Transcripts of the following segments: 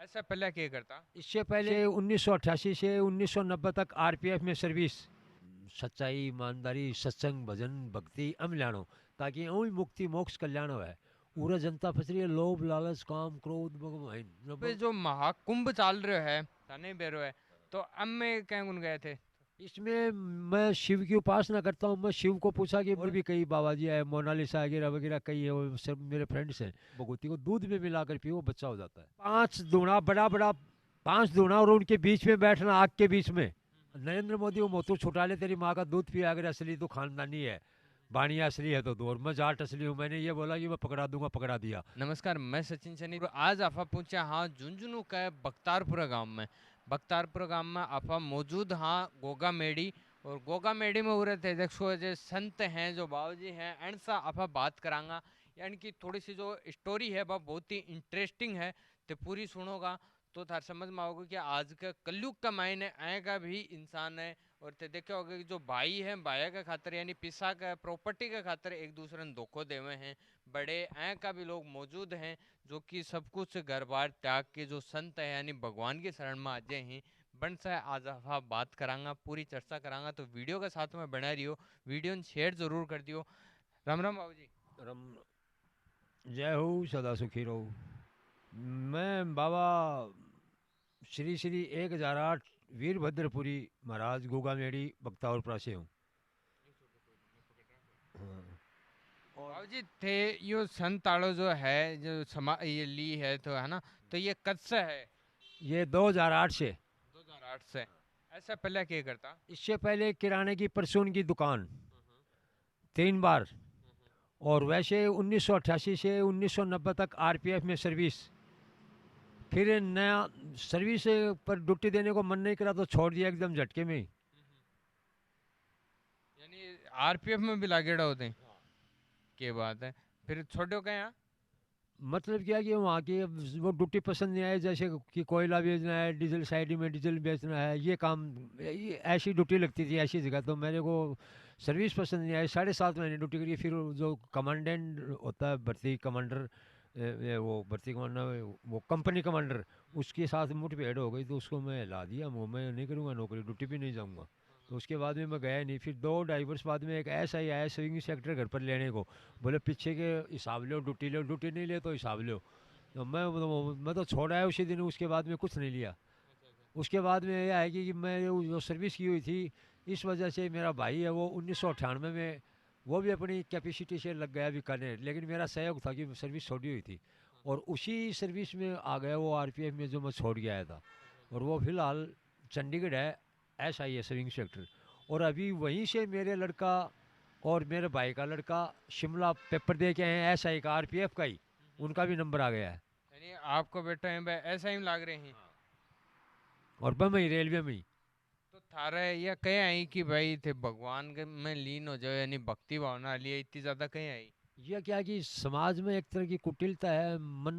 ऐसा पहले क्या करता? इससे पहले 1988 से 1990 तक आरपीएफ में सर्विस। सच्चाई ईमानदारी सत्संग भजन भक्ति अमल्याणो ताकि ऊई मुक्ति मोक्ष कल्याण है। पूरा जनता फंस रही है लोभ लालच काम क्रोध पे जो महाकुंभ चाल रहे है थाने बेरो है, तो अब में क्या गुन गए थे? इसमें मैं शिव की उपासना करता हूँ। मैं शिव को पूछा कि और भी कई बाबा जी है मोनालिसा वगैरह वगैरह कई है, वो सब मेरे फ्रेंड्स हैं। भगवती को दूध में मिलाकर पियो बच्चा हो जाता है। 5 दूना बड़ा बड़ा 5 दूना और उनके बीच में बैठना आग के बीच में। नरेंद्र मोदी वो मोतू छुटा ले तेरी माँ का दूध पिया अगर असली तो खानदानी है, बाणिया असली है तो दो। और मैं जाट असली हूँ, मैंने ये बोला कि मैं पकड़ा दूंगा, पकड़ा दिया। नमस्कार, मैं सचिन सैनी और आज आफा पहुंचा हाँ झुंझुनू का बख्तारपुरा गांव में। बख्तारपुरा गांव में आफा मौजूद हाँ गोगा मेड़ी, और गोगा मेड़ी में उरे थे देखो जो संत हैं जो बाबू जी हैं ऐसा आफा बात करांगा। यानी कि थोड़ी सी जो स्टोरी है वह बहुत ही इंटरेस्टिंग है, तो पूरी सुनोगा तो थार समझ में आओगे कि आज का कलयुग का मायने आएगा भी इंसान है। और ते देखे होगे कि जो भाई है भाई का खातर यानी पिसा का प्रॉपर्टी का खातर एक दूसरे ने धोखो देवे हैं। बड़े ऐ का भी लोग मौजूद हैं जो कि सब कुछ घर बार त्याग के जो संत है यानी भगवान के शरण में आ जाए हैं। बन से आज हम बात करांगा, पूरी चर्चा करांगा, तो वीडियो के साथ में बना रहियो, वीडियो ने शेयर जरूर कर दियो। राम राम बाबू जी। रम जय हो सदा सुखी रहो। मैं बाबा श्री श्री 1008 वीरभद्रपुरी महाराज गोगामेड़ी बख्तावरपुरा से हूँ। हाँ। और बाबू जी थे यो संत ताड़ो जो है जो समा ये ली है तो है ना, तो ये कब से है? ये 2008 से। 2008 से। ऐसा पहले क्या करता? इससे पहले किराने की परचून की दुकान 3 बार। और वैसे 1988 से 1990 तक आरपीएफ में सर्विस। फिर नया सर्विस पर ड्यूटी देने को मन नहीं करा तो छोड़ दिया एकदम झटके में ही। यानी आरपीएफ में भी लागेड़ा होते हैं? क्या बात है, फिर छोड़ो क्या यहाँ? मतलब क्या कि वहाँ की अब वो ड्यूटी पसंद नहीं आई, जैसे कि कोयला बेचना है, डीजल साइड में डीजल बेचना है, ये काम ऐसी ड्यूटी लगती थी ऐसी जगह, तो मेरे को सर्विस पसंद नहीं आई। 7.5 महीने ड्यूटी करी। फिर जो कमांडेंट होता है भर्ती कमांडर, वो भर्ती कमांडर वो कंपनी कमांडर, उसके साथ मुठभेड़ हो गई तो उसको मैं हिला दिया, मैं नहीं करूँगा नौकरी, ड्यूटी भी नहीं जाऊँगा। तो उसके बाद में मैं गया नहीं। फिर 2 ढाई वर्ष बाद में एक ऐसा ही आया स्विंग सेक्टर घर पर लेने को, बोले पीछे के हिसाब लो, ड्यूटी नहीं ले तो हिसाब लो। तो मैं तो छोड़ आया उसी दिन, उसके बाद में कुछ नहीं लिया। उसके बाद में यह है कि मैं जो सर्विस की हुई थी, इस वजह से मेरा भाई है वो 1998 में वो भी अपनी कैपेसिटी से लग गया बीकानेर, लेकिन मेरा सहयोग था कि सर्विस छोड़ी हुई थी। और उसी सर्विस में आ गया वो आरपीएफ में जो मैं छोड़ के आया था। और वो फिलहाल चंडीगढ़ है, SI है सर्विंग सेक्टर। और अभी वहीं से मेरे लड़का और मेरे भाई का लड़का शिमला पेपर दे के आए हैं, SI का आरपीएफ का ही, उनका भी नंबर आ गया है। यानी आपको बेटा है ऐसा ही लाग रहे हैं? और बम्बई रेलवे में ही। तो थारा या कहीं आई कि भाई थे भगवान के में लीन हो जाओ यानी भक्ति भावना लिए इतनी ज्यादा कहीं आई? यह क्या कि समाज में एक तरह की कुटिलता है, मन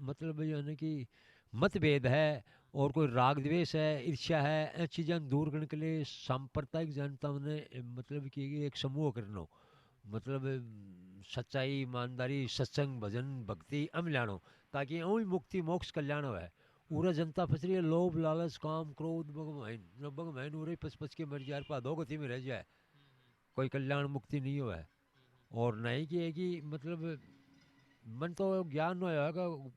मतलब यानी कि मतभेद है, और कोई राग द्वेष है, ईर्ष्या है, ये चीज़ें दूर करने के लिए सांप्रदायिक जनता ने मतलब कि एक समूह करना, मतलब सच्चाई ईमानदारी सत्संग भजन भक्ति अमल्याणो ताकि ऊई मुक्ति मोक्ष कल्याण है। पूरा जनता फंस रही है लोभ लालच काम क्रोध बगमैन उरे पच पच के मर जाए, अधोगति में रह जाए, कोई कल्याण मुक्ति नहीं हुआ है। और नहीं कि है कि मतलब मन तो ज्ञान होया है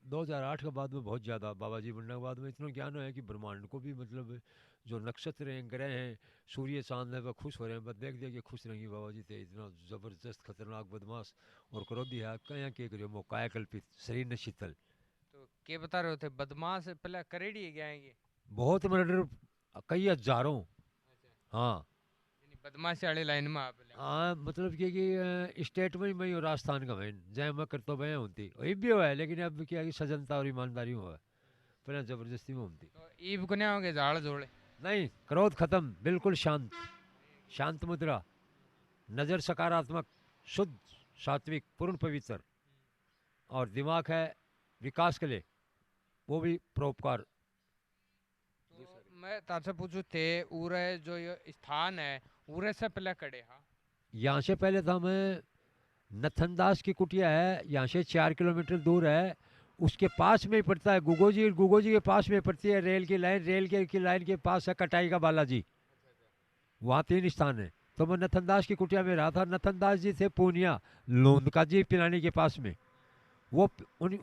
2008 के बाद में बहुत ज़्यादा, बाबा जी बनने के बाद में इतना ज्ञान है कि ब्रह्मांड को भी मतलब जो नक्षत्र हैं ग्रह हैं सूर्य चांद है वह खुश हो रहे हैं। बस देख देख के खुश रहेंगे बाबा जी थे, इतना ज़बरदस्त खतरनाक बदमाश और क्रोधी है, कहीं के करियो वो काया कल्पित शरीर न शीतल। तो क्या बता रहे थे बदमाश पहले करेड़ी है क्या है ये? बहुत मर्डर, कई हजारों। अच्छा। हाँ। यानी बदमाशी वाली लाइन में आप पहले? हाँ मतलब कि स्टेट में ही मैं हूँ राजस्थान का बहन, जय मैं करता हूँ वह होती वही भी हुआ है, लेकिन अब क्या है कि सजनता और ईमानदारी हुआ है, पहले ज़बरदस्ती में होती। तो ईब को नहीं होंगे झाड़ जोड़े? नहीं, क्रोध खत्म, बिल्कुल शांत, शांत मुद्रा, नज़र सकारात्मक, शुद्ध, सात्विक, पूर्ण पवित्र। और दिमाग है विकास के लिए, वो भी परोपकार। तो मैं तारसे पूछू थे उरे जो ये स्थान है उरे से पहले कड़े हाँ? यहाँ से पहले था मैं नथनदास की कुटिया है, यहाँ से 4 किलोमीटर दूर है। उसके पास में ही पड़ता है गुगो जी के पास में पड़ती है रेल की लाइन, की लाइन के पास है कटाई का बालाजी। वहाँ 3 स्थान है। तो मैं नथनदास की कुटिया में रहा था। नथनदास जी थे पूनिया, लोंदका जी पिलानी के पास में। वो उन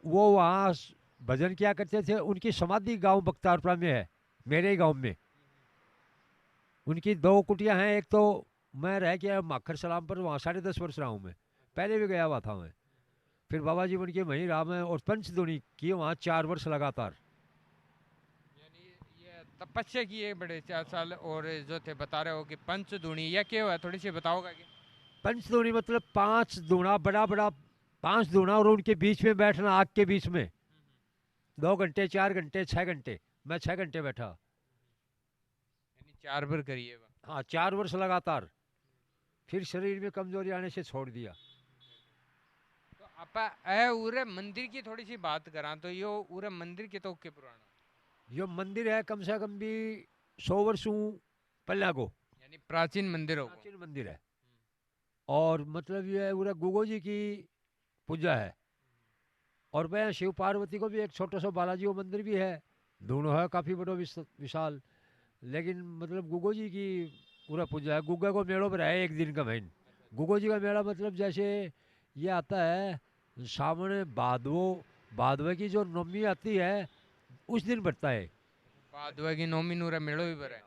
वो वहाँ भजन किया करते थे। उनकी समाधि गांव बख्तारपुरा में है, मेरे ही गांव में। उनकी 2 कुटिया हैं। एक तो मैं रह गया माखर सलाम पर, वहाँ 10.5 वर्ष रहा हूँ मैं। पहले भी गया हुआ था मैं। फिर बाबा जी उनके वहीं रहा मैं, और पंचदुनी की वहाँ 4 वर्ष लगातार। यानी ये तपस्या की है बड़े 4 साल, और जो थे बता रहे हो कि पंचदुनी, यह क्या हुआ है, थोड़ी सी बताओगा कि? पंचदुनी मतलब 5 दूना, बड़ा बड़ा 5 दूना, और उनके बीच में बैठना, आग के बीच में 2 घंटे, 4 घंटे, 6 घंटे। मैं 6 घंटे बैठा। यानी 4 बार करिए वह। हाँ, 4 वर्ष लगातार। फिर शरीर में कमजोरी आने से छोड़ दिया। तो आपा ए उरे मंदिर की थोड़ी सी बात करा तो यो उरे मंदिर के तो के पुराना, यो मंदिर है कम से कम भी 100 वर्षों पहले को। यानी प्राचीन मंदिर होगा। प्राचीन मंदिर है। और मतलब ये पूरा गुगो जी की पूजा है। और वह शिव पार्वती को भी एक छोटा सा बालाजी वो मंदिर भी है। दोनों है काफ़ी बड़ो विशाल। लेकिन मतलब गुगो जी की पूरा पूजा है। गुग्गा को मेड़ो पर है 1 दिन का महीन। गुगो जी का मेला मतलब जैसे ये आता है सामने भादवो, भादवे की जो नवमी आती है उस दिन पड़ता है। बादवा की नौमी नूरा मेड़ो भी भरा है।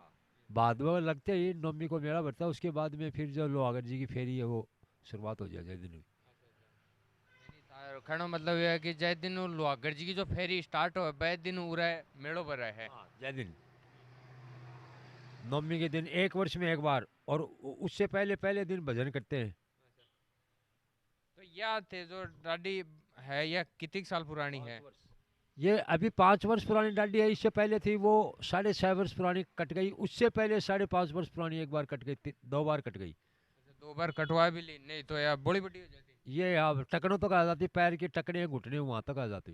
भादवा लगते ही नवमी को मेला पड़ता है। उसके बाद में फिर जो लोहागढ़ जी की फेरी है वो शुरुआत हो जाए दिन। यानी खड़ो मतलब ये है कि जय दिन लोहागढ़ जी की जो फेरी स्टार्ट हो वह दिन उरे मेड़ो भरा है। हाँ, जय दिन नवमी के दिन 1 वर्ष में एक बार। और उससे पहले पहले दिन भजन करते हैं। तो यह थे जो दादी है, यह कितने साल पुरानी है? ये अभी 5 वर्ष पुरानी डांडी है। इससे पहले थी वो 6.5 वर्ष पुरानी कट गई। उससे पहले 5.5 वर्ष पुरानी एक बार कट गई, 2 बार कट गई। अच्छा, 2 बार कटवा भी ली, नहीं तो यह बड़ी बड़ी हो जाती। ये अब टकनों तक आ जाती, पैर की टकने घुटने वहां तक आ जाती।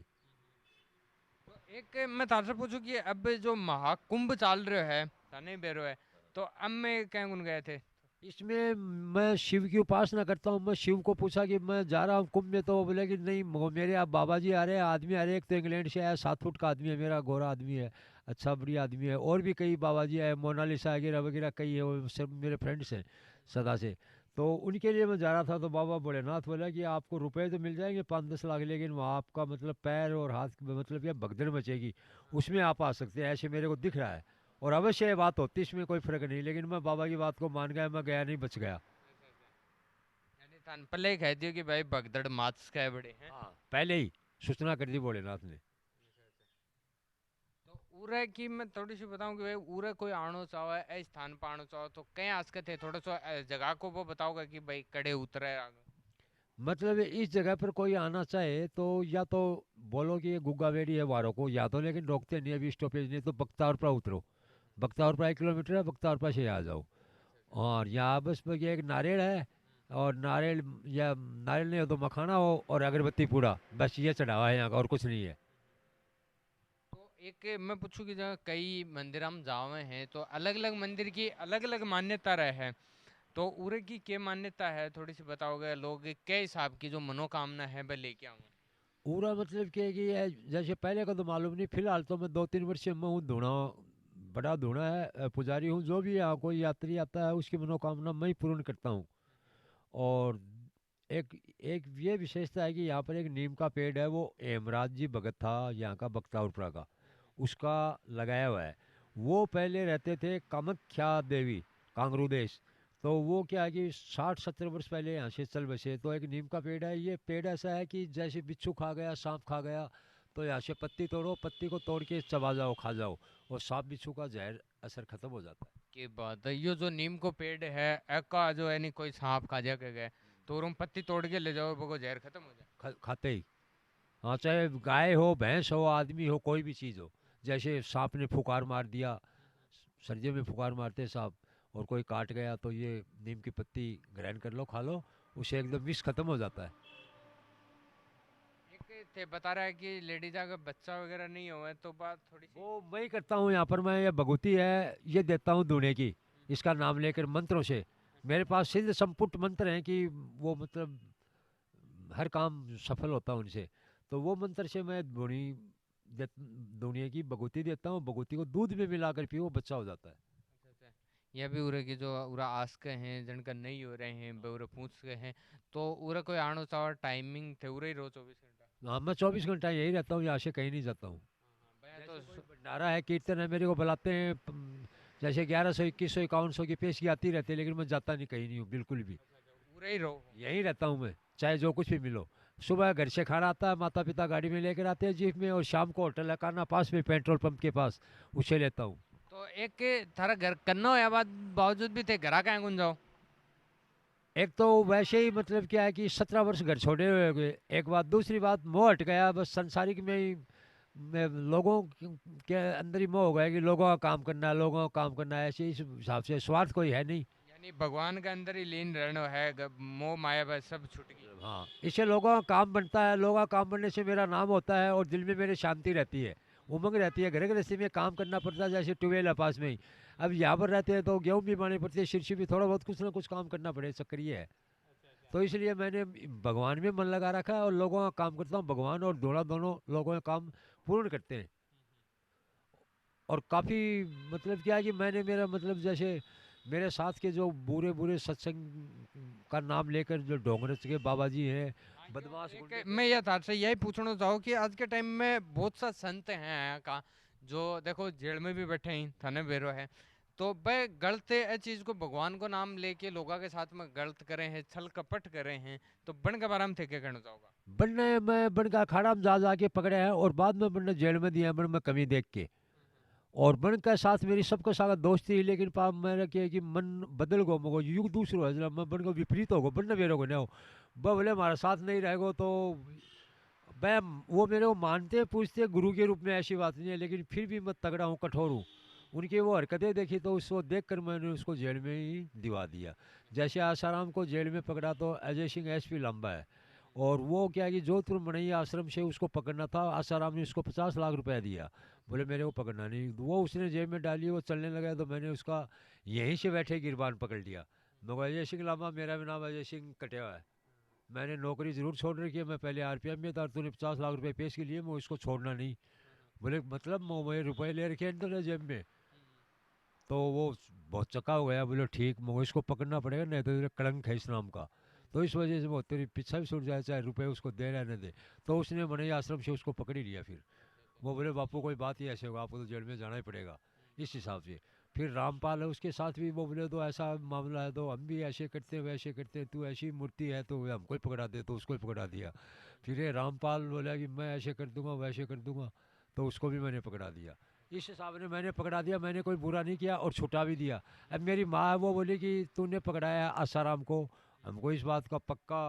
तो एक मैं तारसे पूछूं कि अब जो महाकुंभ चल रहा है, थाने बेरो है, तो अब मैं क्या गुन गए थे? इसमें मैं शिव की उपासना करता हूँ। मैं शिव को पूछा कि मैं जा रहा हूँ कुंभ में, तो वो बोले कि नहीं, मेरे आप बाबा जी आ रहे हैं, आदमी आ रहे हैं। एक तो इंग्लैंड से आया, 7 फुट का आदमी है मेरा, गोरा आदमी है, अच्छा बढ़िया आदमी है। और भी कई बाबा जी आए, मोनालिसा वगैरह वगैरह कई है, वो सब मेरे फ्रेंड्स हैं सदा से। तो उनके लिए मैं जा रहा था। तो बाबा भोलेनाथ बोला कि आपको रुपए तो मिल जाएंगे 5-10 लाख, लेकिन वहाँ आपका मतलब पैर और हाथ मतलब ये भगदड़ मचेगी, उसमें आप आ सकते हैं, ऐसे मेरे को दिख रहा है। और अवश्य ये बात होती, इसमें कोई फर्क नहीं। लेकिन मैं बाबा की बात को मान गया, मैं गया नहीं, बच गया। यानी थान पहले ही कह दियो कि भाई भगदड़ मार्क्स का है बड़े हैं। हाँ, पहले ही सूचना कर दी भोलेनाथ ने। तो उरे की मैं थोड़ी सी बताऊं कि भाई उरे कोई आनो चाहो है, इस स्थान पर आनो चाहो तो कहीं आसके थे, थोड़ा सा जगह को वो बताओगे कि भाई कड़े उतरे आगे। मतलब इस जगह पर कोई आना चाहे तो या तो बोलो कि ये गुग्गावेड़ी है वारों को, या तो लेकिन रोकते नहीं, अभी स्टॉपेज नहीं, तो बख्तावरपुरा उतरो। बख्तावरपुरा 1 किलोमीटर है, बख्तावरपुरा से यहाँ जाओ। और यहाँ बस ये एक नारियल है, और नारियल, या नारियल नहीं हो तो मखाना हो, और अगरबत्ती पूरा, बस ये चढ़ावा है यहाँ का, और कुछ नहीं है। तो एक मैं पूछूं कि जगह कई मंदिर हम जावे हैं तो अलग अलग मंदिर की अलग अलग मान्यता रहे हैं, तो उरे की क्या मान्यता है, थोड़ी सी बताओगे? लोग के हिसाब की जो मनोकामना है वह लेके आऊँ? पूरा मतलब कि है कि जैसे पहले का तो मालूम नहीं, फिलहाल तो मैं 2-3 वर्ष से मैं हूँ धूना, बड़ा धूना है, पुजारी हूँ। जो भी यहाँ कोई यात्री आता है उसकी मनोकामना मैं ही पूर्ण करता हूँ। और एक एक ये विशेषता है कि यहाँ पर एक नीम का पेड़ है, वो हेमराज जी भगत था यहाँ का, बख्तावरपुरा का, उसका लगाया हुआ है। वो पहले रहते थे कामाख्या देवी, कांगरू देश। तो वो क्या है कि 60-70 वर्ष पहले यहाँ से चल बसे। तो एक नीम का पेड़ है। ये पेड़ ऐसा है कि जैसे बिच्छू खा गया, सांप खा गया, तो यहाँ से पत्ती तोड़ो, पत्ती को तोड़ के चबा जाओ, खा जाओ, और सांप बिच्छू का जहर असर खत्म हो जाता है। की बात है, ये जो नीम को पेड़ है का जो है नहीं कोई सांप खा जा के गए तो उरम पत्ती तोड़ के ले जाओ, वो जहर खत्म हो जाए। खाते ही। हाँ, चाहे गाय हो, भैंस हो, आदमी हो, कोई भी चीज़ हो। जैसे सांप ने फुकार मार दिया, सर्दियों में फुकार मारते हैं सांप, और कोई काट गया, तो ये नीम की पत्ती ग्राइंड कर लो, खा लो, उससे एकदम विष खत्म हो जाता है। एक थे बता रहा है कि लेडीज अगर बच्चा वगैरह नहीं हुआ है तो बात थोड़ी सी। वो मैं ही करता हूँ यहाँ पर। मैं ये भगवती है, ये देता हूँ दूने की, इसका नाम लेकर मंत्रों से। मेरे पास सिद्ध संपुट मंत्र हैं कि वो मतलब हर काम सफल होता है उनसे। तो वो मंत्र से मैं दुनिया की बगुती देता हूँ, बगुती को दूध में मिलाकर पियो, बच्चा हो जाता है। अच्छा अच्छा। ये भी उरे की जो उरा आस के हैं जिनका नहीं हो रहे हैं बे उरे पूछ के हैं, तो उरा कोई आनो चाहो टाइमिंग थे उरे ही रो 24 घंटा। हाँ, मैं 24 घंटा यही रहता हूँ, यहाँ से कहीं नहीं जाता हूँ। भैया तो जैसे कोई भंडारा है, कीर्तन है, मेरे को बुलाते हैं, जैसे 1100, 2100, 5100 की पेशगी आती रहती है, लेकिन मैं जाता नहीं, कहीं नहीं हूँ बिल्कुल भी। अच्छा अच्छा उरे ही रहो। यहीं रहता हूँ मैं, चाहे जो कुछ भी मिलो। सुबह घर से खाना आता है, माता पिता गाड़ी में लेकर आते हैं जीप में, और शाम को होटल है काना पास में, पेट्रोल पंप के पास, उसे लेता हूँ। तो एक के थारा घर कन्नो या बात बावजूद भी थे घरा कहाँ गुन जाओ। एक तो वैसे ही मतलब क्या है कि 17 वर्ष घर छोड़े हुए हो गए, एक बात। दूसरी बात, मोह हट गया बस, संसारिक में ही में लोगों के अंदर ही मोह हो गया कि लोगों का काम करना है, लोगों का काम करना है, ऐसे इस हिसाब से स्वार्थ कोई है नहीं। यानी भगवान के अंदर ही लीन रहना है, मोह माया बस सब छूट गई। हाँ, इससे लोगों का काम बनता है, लोगों का काम बनने से मेरा नाम होता है, और दिल में मेरे शांति रहती है, उमंग रहती है। घर गृहस्थी में काम करना पड़ता है, जैसे ट्यूबवेल है पास में ही। अब यहाँ पर रहते हैं तो गेहूँ भी बानी पड़ती है, शिरसी भी, थोड़ा बहुत कुछ ना कुछ काम करना पड़े, चक्कर ये है। तो इसलिए मैंने भगवान में मन लगा रखा है, और लोगों का काम करता हूँ। भगवान और दोनों दोनों लोगों का काम पूर्ण करते हैं। और काफ़ी मतलब क्या है कि मैंने मेरा मतलब जैसे मेरे साथ के जो बुरे बुरे सत्संग का नाम लेकर जो डोंगरच के बाबा जी हैं, हाँ, बदमाश एक गुंडे थे। मैं ये था से यही पूछना चाहूँ कि आज के टाइम में बहुत सा संत हैं का जो देखो जेल में भी बैठे हैं थाने बेरो है, तो वह गलत ए चीज को भगवान को नाम लेके लोगों के साथ में गलत करे हैं, छल कपट करे हैं, तो बन के बारे में थे क्या कहना चाहोगा। बनने मैं बन का अखाड़ा में जा जाके पकड़े हैं, और बाद में बनने जेल में दिया बन में कमी देख के। और बन के साथ मेरी सबके साथ दोस्ती, लेकिन पाप मैंने किया कि मन बदल गो, मगो युग दूसरो है जरा, मैं बन को विपरीत हो गो, बनने मेरे को नहीं हो। वह बोले हमारे साथ नहीं रहेगो तो मैं, वो मेरे को मानते पूछते गुरु के रूप में, ऐसी बात नहीं है, लेकिन फिर भी मैं तगड़ा हूँ, कठोर हूँ। उनकी वो हरकतें देखी तो उसको देख कर मैंने उसको जेल में ही दिवा दिया। जैसे आसाराम को जेल में पकड़ा तो अजय सिंह एसपी लंबा है, और वो क्या है कि जोधपुर मनैया आश्रम से उसको पकड़ना था, आसाराम ने उसको 50 लाख रुपया दिया, बोले मेरे को पकड़ना नहीं, वो उसने जेब में डाली, वो चलने लगा तो मैंने उसका यहीं से बैठे गिरबान पकड़ लिया। मैं अजय सिंह लांबा, मेरा भी नाम अजय सिंह कटेवा है, मैंने नौकरी ज़रूर छोड़ रखी है, मैं पहले आरपीएफ में था, और तूने 50 लाख रुपए पेश के लिए, मैं उसको छोड़ना नहीं। बोले मतलब मैं रुपए ले रखे हैं अंदर जेब में। तो वो बहुत चक्का हो गया, बोले ठीक, मैं इसको पकड़ना पड़ेगा, नहीं तो तेरे कलंक है इस नाम का। तो इस वजह से वो तेरी पीछा भी छूट जाए, चाहे रुपए उसको दे या न दे। तो उसने मनई आश्रम से उसको पकड़ ही लिया फिर। वो बोले बापू कोई बात ही ऐसे होगा, आपको तो जेल में जाना ही पड़ेगा, इस हिसाब से। फिर रामपाल है उसके साथ भी, वो बोले तो ऐसा मामला है तो हम भी ऐसे करते हैं वैसे करते हैं, तू ऐसी मूर्ति है तो हमको ही पकड़ा दे, तो उसको ही पकड़ा दिया। फिर ये रामपाल बोला कि मैं ऐसे कर दूंगा वैसे कर दूंगा, तो उसको भी मैंने पकड़ा दिया। इस हिसाब ने मैंने पकड़ा दिया, मैंने कोई बुरा नहीं किया, और छुटा भी दिया। अब मेरी माँ है, वो बोली कि तूने पकड़ाया आसाराम को, हमको इस बात का पक्का।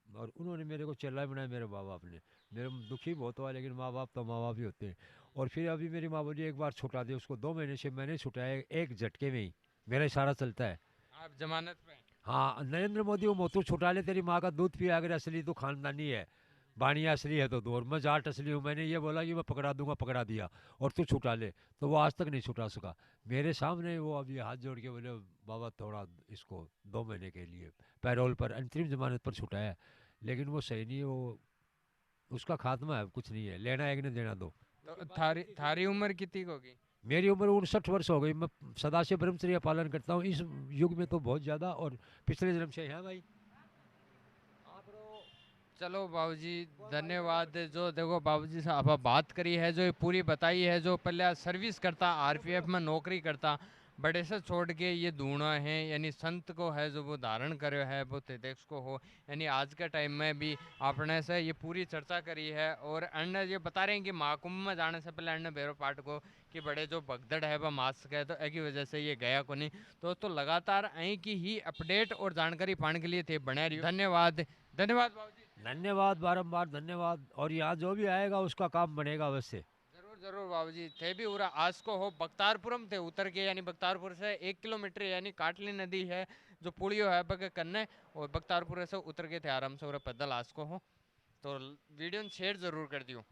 और उन्होंने मेरे को चेला बनाया, मेरे माँ बाप ने। मेरे दुखी बहुत हुआ, लेकिन माँ बाप तो माँ बाप ही होते हैं। और फिर अभी मेरी माँ बोली एक बार छुटा दे उसको, 2 महीने से मैंने छुटाया, एक झटके में ही मेरा इशारा चलता है। आप जमानत पे हैं। हाँ, नरेंद्र मोदी वो मोतू छुटा ले, तेरी माँ का दूध पिया अगर असली तो खानदानी है, बानिया असली है तो दो, और मैं जाट असली हूँ, मैंने ये बोला कि मैं पकड़ा दूंगा, पकड़ा दिया, और तू छुटा ले। तो वो आज तक नहीं छुटा सका मेरे सामने। वो अभी हाथ जोड़ के बोले बाबा थोड़ा इसको 2 महीने के लिए पैरोल पर, अंतरिम जमानत पर छुटाया, लेकिन वो सही नहीं है, वो उसका खात्मा है, कुछ नहीं है, लेना एक ने देना दो। तो थारी थारी उम्र कितनी की होगी। मेरी उम्र 59 वर्ष हो गई, मैं सदा से ब्रह्मचर्य पालन करता हूँ, इस युग में तो बहुत ज़्यादा, और पिछले जन्म से है भाई। चलो बाबूजी धन्यवाद, जो देखो बाबूजी से आप बात करी है, जो ये पूरी बताई है, जो पहले सर्विस करता आरपीएफ में नौकरी करता, बड़े से छोड़ के ये ढूंढा है, यानी संत को है जो वो धारण करे है, वो तेदेक्ष को हो, यानी आज के टाइम में भी आपने से ये पूरी चर्चा करी है। और अन्य ये बता रहे हैं कि महाकुंभ में जाने से पहले अन्य भैरव पाठ को कि बड़े जो भगदड़ है वह मास्क है, तो एक ही वजह से ये गया को नहीं। तो लगातार अहीं की ही अपडेट और जानकारी पाने के लिए थे बने रहियो। धन्यवाद। धन्यवाद बाबूजी। धन्यवाद, बारंबार धन्यवाद, और यहाँ जो भी आएगा उसका काम बनेगा अवश्य। जरूर जरूर बाबूजी, थे भी उरा आज को हो बख्तारपुरम थे उतर के, यानी बख्तारपुर से 1 किलोमीटर यानी काटली नदी है जो पुलियो है बगे कन्ने, और बख्तारपुर से उतर के थे आराम से उरा पैदल आज को हो। तो वीडियो शेयर जरूर कर दियो।